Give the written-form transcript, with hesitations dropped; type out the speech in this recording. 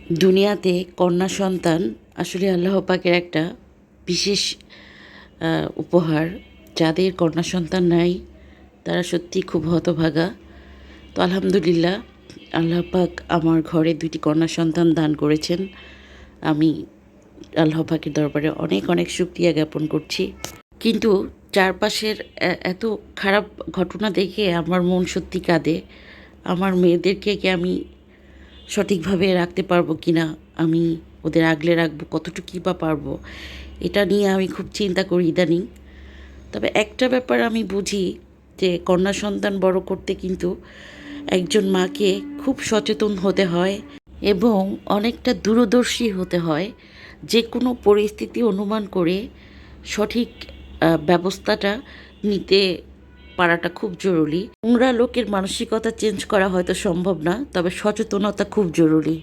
দুনিয়াতে কন্যা সন্তান আসলে আল্লাহ পাকের একটা বিশেষ উপহার। যাদের কন্যা সন্তান নাই তারা সত্যি খুব হতভাগা। তো আলহামদুলিল্লাহ, আল্লাহ পাক আমার ঘরে 2টি কন্যা সন্তান দান করেছেন। আমি আল্লাহ পাকের দরবারে অনেক অনেক শুকরিয়া জ্ঞাপন করছি। কিন্তু চারপাশের এত খারাপ ঘটনা দেখে আমার মন সত্যি কাঁদে। আমার মেয়েদেরকে কি আমি সঠিকভাবে রাখতে পারবো কি না, আমি ওদের আগলে রাখবো কতটুকুই বা পারবো, এটা নিয়ে আমি খুব চিন্তা করি ইদানিং। তবে একটা ব্যাপার আমি বুঝি যে কন্যা সন্তান বড় করতে কিন্তু একজন মাকে খুব সচেতন হতে হয় এবং অনেকটা দূরদর্শী হতে হয়। যে কোনো পরিস্থিতি অনুমান করে সঠিক ব্যবস্থাটা নিতে পারাটা খুব জরুরি। নোংরা লোকের মানসিকতা চেঞ্জ করা হয়তো সম্ভব না, তবে সচেতনতা খুব জরুরি।